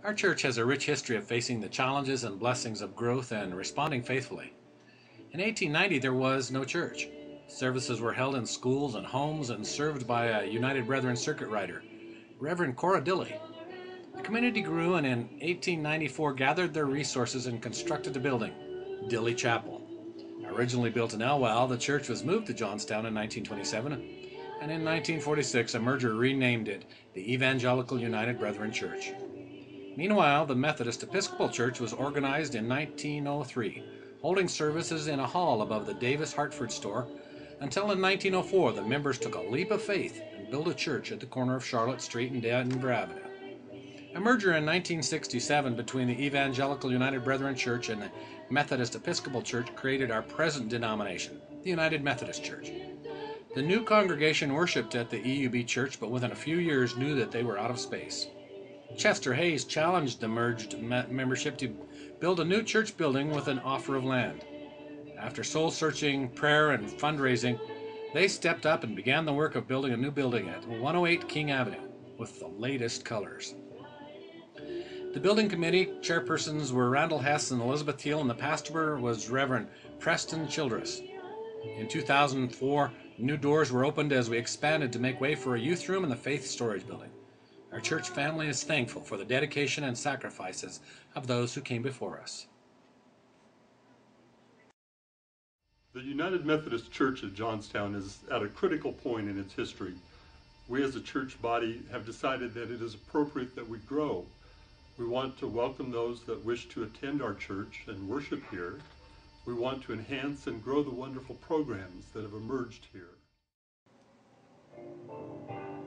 Our church has a rich history of facing the challenges and blessings of growth and responding faithfully. In 1890, there was no church. Services were held in schools and homes and served by a United Brethren circuit rider, Reverend Cora Dilly. The community grew and in 1894 gathered their resources and constructed a building, Dilly Chapel. Originally built in Elwell, the church was moved to Johnstown in 1927, and in 1946 a merger renamed it the Evangelical United Brethren Church. Meanwhile, the Methodist Episcopal Church was organized in 1903, holding services in a hall above the Davis Hartford store until in 1904 the members took a leap of faith and built a church at the corner of Charlotte Street and Denver Avenue. A merger in 1967 between the Evangelical United Brethren Church and the Methodist Episcopal Church created our present denomination, the United Methodist Church. The new congregation worshiped at the EUB Church, but within a few years knew that they were out of space. Chester Hayes challenged the merged membership to build a new church building with an offer of land. After soul-searching, prayer, and fundraising, they stepped up and began the work of building a new building at 108 King Avenue with the latest colors. The building committee chairpersons were Randall Hess and Elizabeth Thiel, and the pastor was Reverend Preston Childress. In 2004, new doors were opened as we expanded to make way for a youth room and the Faith Storage Building. Our church family is thankful for the dedication and sacrifices of those who came before us. The United Methodist Church of Johnstown is at a critical point in its history. We as a church body have decided that it is appropriate that we grow. We want to welcome those that wish to attend our church and worship here. We want to enhance and grow the wonderful programs that have emerged here.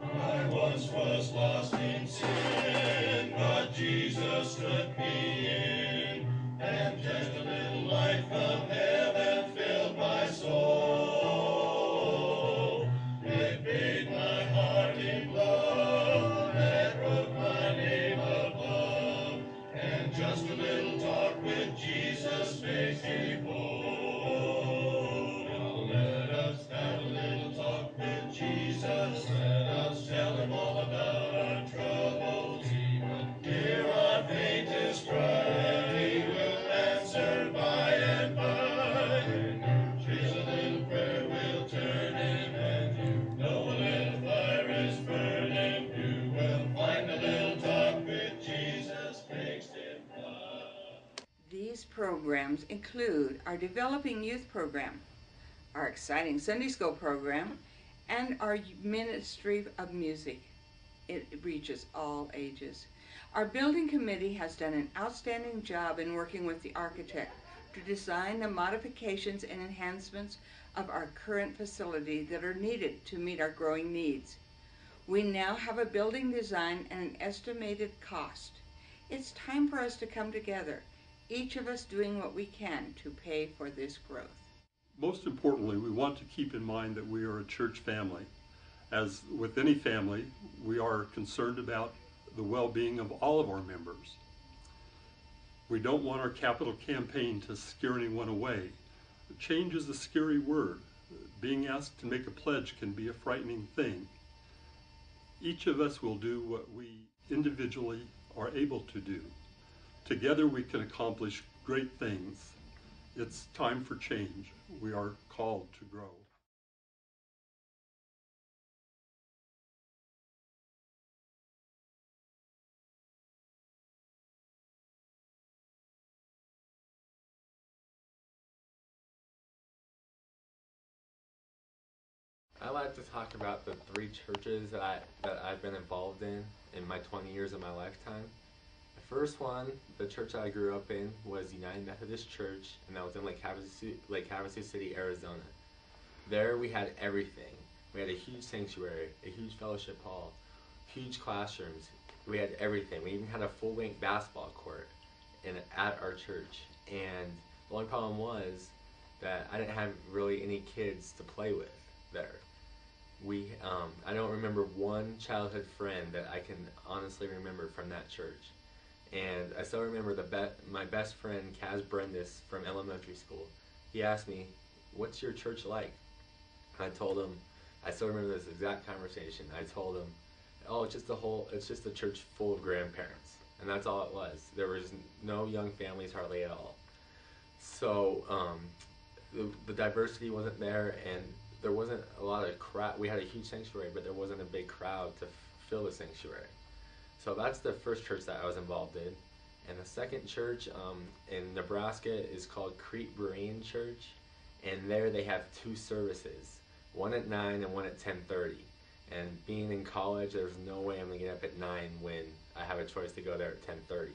I once was lost in sin, but Jesus took me in, and just a little light from heaven filled my soul. It made my heart in love, that wrote my name above, and just a little talk with Jesus makes me whole. Now let us have a little talk with Jesus. Tell him all about our troubles. He will hear our faintest cry, and he will answer by and by. Here's a little prayer will turn him, and you know a little fire is burning. You will find a little talk with Jesus makes him fly. These programs include our Developing Youth Program, our exciting Sunday School program, and our Ministry of Music. It reaches all ages. Our building committee has done an outstanding job in working with the architect to design the modifications and enhancements of our current facility that are needed to meet our growing needs. We now have a building design and an estimated cost. It's time for us to come together, each of us doing what we can to pay for this growth. Most importantly, we want to keep in mind that we are a church family. As with any family, we are concerned about the well-being of all of our members. We don't want our capital campaign to scare anyone away. Change is a scary word. Being asked to make a pledge can be a frightening thing. Each of us will do what we individually are able to do. Together we can accomplish great things. It's time for change. We are called to grow. I like to talk about the three churches that I've been involved in my 20 years of my lifetime. The first one, the church I grew up in, was United Methodist Church, and that was in Lake Havasu City, Arizona. There we had everything. We had a huge sanctuary, a huge fellowship hall, huge classrooms. We had everything. We even had a full-length basketball court at our church. And the only problem was that I didn't have really any kids to play with there. I don't remember one childhood friend that I can honestly remember from that church. And I still remember my best friend, Kaz Brendis, from elementary school. He asked me, "What's your church like?" I told him, I still remember this exact conversation. I told him, "Oh, it's just a church full of grandparents." and that's all it was. There was no young families hardly at all. So the diversity wasn't there, and there wasn't a lot of crowd. We had a huge sanctuary, but there wasn't a big crowd to fill the sanctuary. So that's the first church that I was involved in. And the second church in Nebraska is called Crete Berean Church, and there they have 2 services, one at 9 and one at 10:30. And being in college, there's no way I'm gonna get up at 9 when I have a choice to go there at 10:30.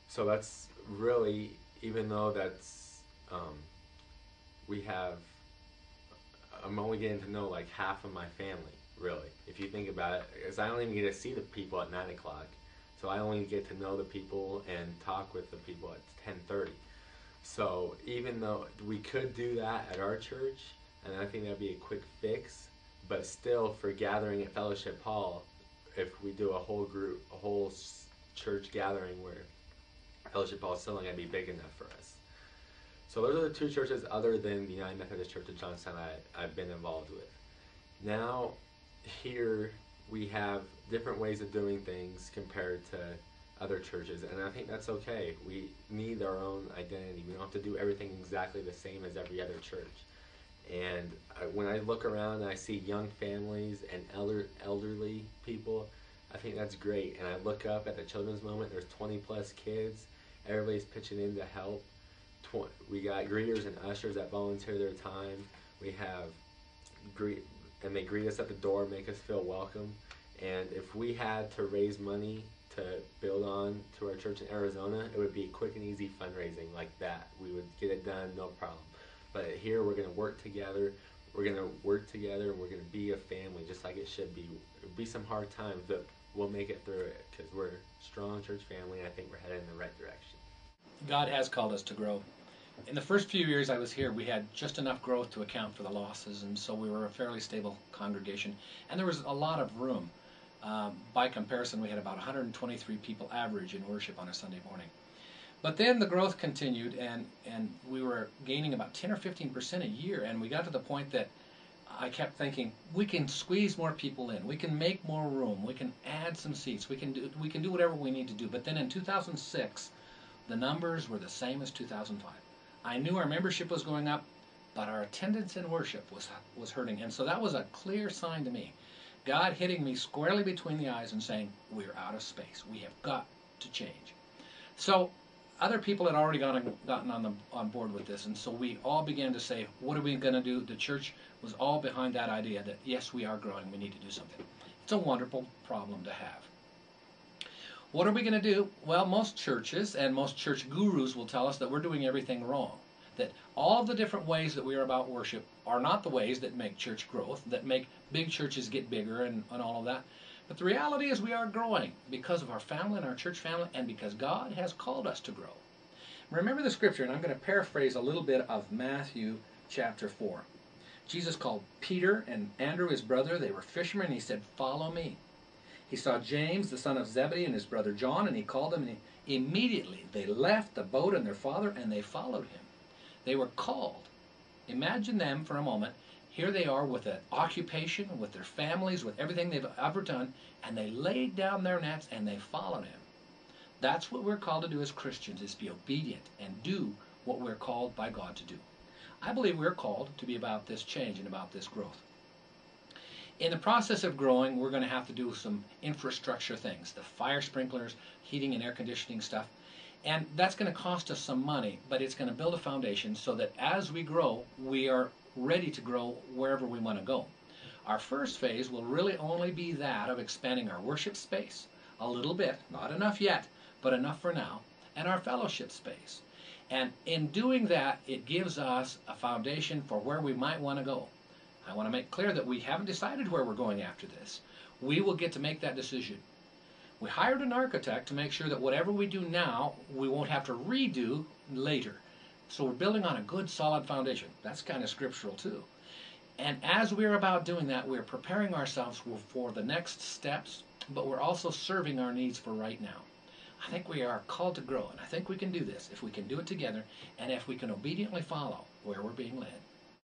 So that's really, even though that's I'm only getting to know like half of my family, really, if you think about it, because I don't even get to see the people at 9 o'clock. So I only get to know the people and talk with the people at 10:30. So even though we could do that at our church, and I think that'd be a quick fix, but still for gathering at Fellowship Hall, if we do a whole church gathering where Fellowship Hall is still not going to be big enough for us. So those are the 2 churches other than the United Methodist Church of Johnstown I've been involved with. Now here we have different ways of doing things compared to other churches, and I think that's okay. We need our own identity. We don't have to do everything exactly the same as every other church. And when I look around and I see young families and elderly people, I think that's great. And I look up at the children's moment, there's 20 plus kids. Everybody's pitching in to help. We got greeters and ushers that volunteer their time. We have and they greet us at the door, make us feel welcome. And if we had to raise money to build on to our church in Arizona, it would be quick and easy fundraising like that. We would get it done, no problem. But here we're going to work together. We're going to work together, and we're going to be a family just like it should be. It'll be some hard times, but we'll make it through it because we're a strong church family, and I think we're headed in the right direction. God has called us to grow. In the first few years I was here, we had just enough growth to account for the losses, and so we were a fairly stable congregation, and there was a lot of room. By comparison, we had about 123 people average in worship on a Sunday morning. But then the growth continued, and we were gaining about 10 or 15% a year, and we got to the point that I kept thinking, we can squeeze more people in, we can make more room, we can add some seats, we can do whatever we need to do. But then in 2006, the numbers were the same as 2005. I knew our membership was going up, but our attendance in worship was hurting, and so that was a clear sign to me. God hitting me squarely between the eyes and saying, we're out of space. We have got to change. So other people had already gotten on board with this, and so we all began to say, what are we going to do? The church was all behind that idea that, yes, we are growing. We need to do something. It's a wonderful problem to have. What are we going to do? Well, most churches and most church gurus will tell us that we're doing everything wrong, that all of the different ways that we are about worship are not the ways that make church growth, that make big churches get bigger and all of that. But the reality is we are growing because of our family and our church family, and because God has called us to grow. Remember the scripture, and I'm going to paraphrase a little bit of Matthew chapter 4. Jesus called Peter and Andrew his brother. They were fishermen, and he said, follow me. He saw James, the son of Zebedee, and his brother John, and he called them, and immediately they left the boat and their father, and they followed him. They were called. Imagine them for a moment. Here they are with an occupation, with their families, with everything they've ever done, and they laid down their nets and they followed him. That's what we're called to do as Christians, is be obedient and do what we're called by God to do. I believe we're called to be about this change and about this growth. In the process of growing, we're going to have to do some infrastructure things, the fire sprinklers, heating and air conditioning stuff. And that's going to cost us some money, but it's going to build a foundation so that as we grow, we are ready to grow wherever we want to go. Our first phase will really only be that of expanding our worship space a little bit, not enough yet, but enough for now, and our fellowship space. And in doing that, it gives us a foundation for where we might want to go. I want to make clear that we haven't decided where we're going after this. We will get to make that decision. We hired an architect to make sure that whatever we do now, we won't have to redo later. So we're building on a good, solid foundation. That's kind of scriptural too. And as we're about doing that, we're preparing ourselves for the next steps, but we're also serving our needs for right now. I think we are called to grow, and I think we can do this if we can do it together and if we can obediently follow where we're being led.